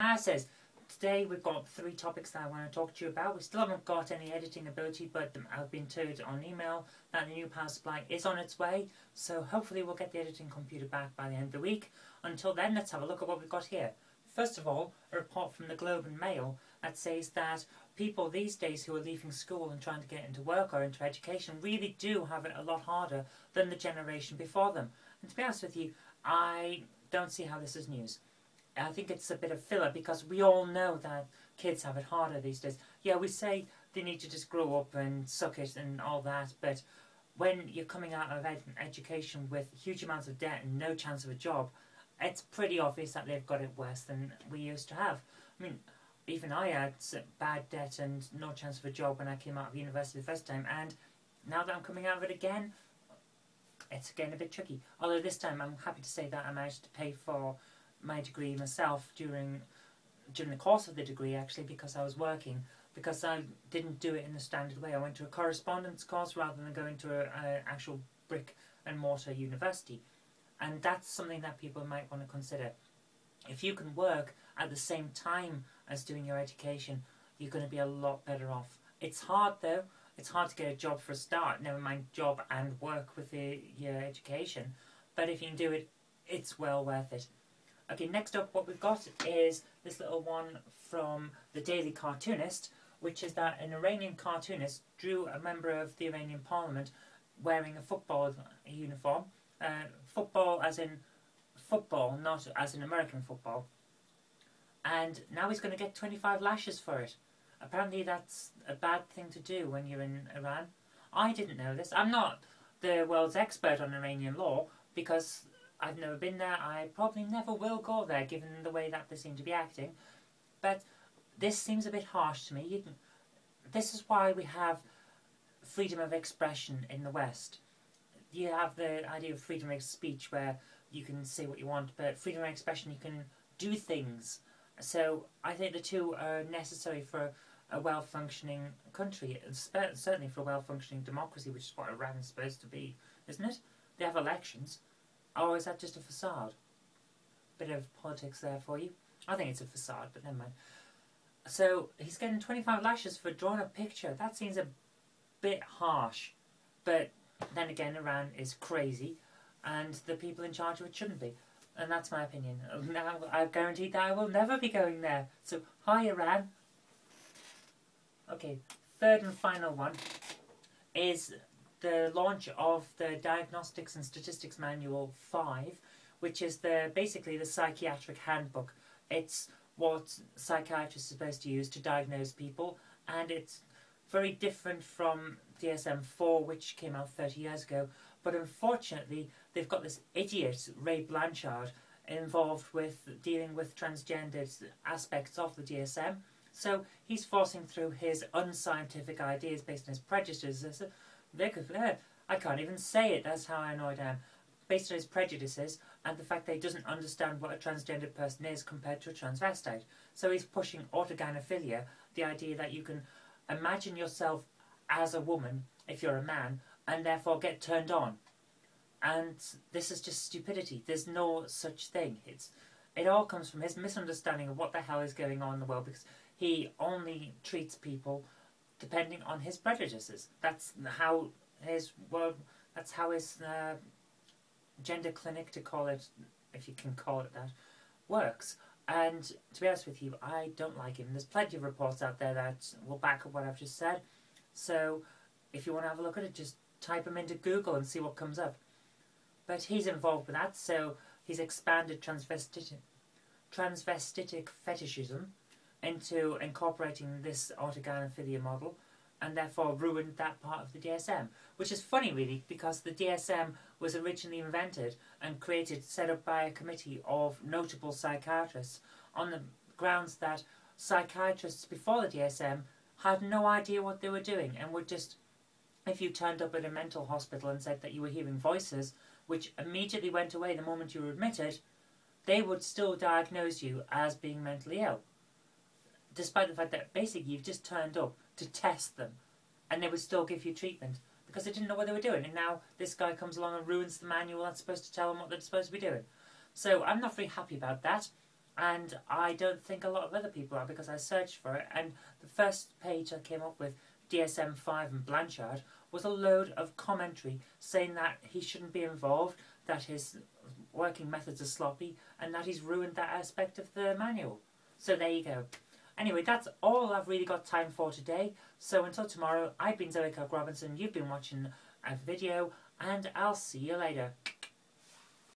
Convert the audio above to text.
As it says, today we've got 3 topics that I want to talk to you about. We still haven't got any editing ability, but I've been told on email that the new power supply is on its way, so hopefully we'll get the editing computer back by the end of the week. Until then, let's have a look at what we've got here. First of all, a report from the Globe and Mail that says that people these days who are leaving school and trying to get into work or into education really do have it a lot harder than the generation before them. And to be honest with you, I don't see how this is news. I think it's a bit of filler because we all know that kids have it harder these days. Yeah, we say they need to just grow up and suck it and all that, but when you're coming out of education with huge amounts of debt and no chance of a job, it's pretty obvious that they've got it worse than we used to have. I mean, even I had bad debt and no chance of a job when I came out of university the first time, and now that I'm coming out of it again, it's getting a bit tricky. Although this time I'm happy to say that I managed to pay for my degree myself during the course of the degree, actually, because I was working, because I didn't do it in the standard way. I went to a correspondence course rather than going to an actual brick and mortar university. And that's something that people might want to consider. If you can work at the same time as doing your education, you're going to be a lot better off. It's hard though. It's hard to get a job for a start, never mind job and work with your education. But if you can do it, it's well worth it. Okay, next up what we've got is this little one from the Daily Cartoonist, which is that an Iranian cartoonist drew a member of the Iranian parliament wearing a football uniform. Football as in football, not as in American football. And now he's going to get 25 lashes for it. Apparently that's a bad thing to do when you're in Iran. I didn't know this. I'm not the world's expert on Iranian law because I've never been there. I probably never will go there given the way that they seem to be acting. But this seems a bit harsh to me. This is why we have freedom of expression in the West. You have the idea of freedom of speech where you can say what you want, but freedom of expression, you can do things. So I think the two are necessary for a well-functioning country, and certainly for a well-functioning democracy, which is what Iran is supposed to be, isn't it? They have elections. Or is that just a facade? Bit of politics there for you. I think it's a facade, but never mind. So he's getting 25 lashes for drawing a picture. That seems a bit harsh, but then again, Iran is crazy, and the people in charge of it shouldn't be. And that's my opinion. Now, I've guaranteed that I will never be going there. So, hi Iran. Okay, third and final one is the launch of the Diagnostics and Statistics Manual 5, which is basically the psychiatric handbook. It's what psychiatrists are supposed to use to diagnose people, and it's very different from DSM-4, which came out 30 years ago. But unfortunately, they've got this idiot, Ray Blanchard, involved with dealing with transgendered aspects of the DSM. So he's forcing through his unscientific ideas based on his prejudices. I can't even say it, that's how annoyed I am. Based on his prejudices and the fact that he doesn't understand what a transgender person is compared to a transvestite. So he's pushing autogynephilia, the idea that you can imagine yourself as a woman if you're a man and therefore get turned on. And this is just stupidity. There's no such thing. It all comes from his misunderstanding of what the hell is going on in the world, because he only treats people depending on his prejudices. That's how his gender clinic, to call it, if you can call it that, works. And to be honest with you, I don't like him. There's plenty of reports out there that will back up what I've just said. So if you want to have a look at it, just type him into Google and see what comes up. But he's involved with that, so he's expanded transvestitic fetishism into incorporating this autogynephilia model, and therefore ruined that part of the DSM. Which is funny, really, because the DSM was originally invented and set up by a committee of notable psychiatrists on the grounds that psychiatrists before the DSM had no idea what they were doing, and would just, if you turned up at a mental hospital and said that you were hearing voices, which immediately went away the moment you were admitted, they would still diagnose you as being mentally ill. Despite the fact that basically you've just turned up to test them, and they would still give you treatment because they didn't know what they were doing. And now this guy comes along and ruins the manual that's supposed to tell them what they're supposed to be doing. So I'm not very happy about that. and I don't think a lot of other people are, because I searched for it, and the first page I came up with, DSM-5 and Blanchard, was a load of commentary saying that he shouldn't be involved, that his working methods are sloppy, and that he's ruined that aspect of the manual. So there you go. Anyway, that's all I've really got time for today. So until tomorrow, I've been Zoe Kirk-Robinson, you've been watching a video, and I'll see you later.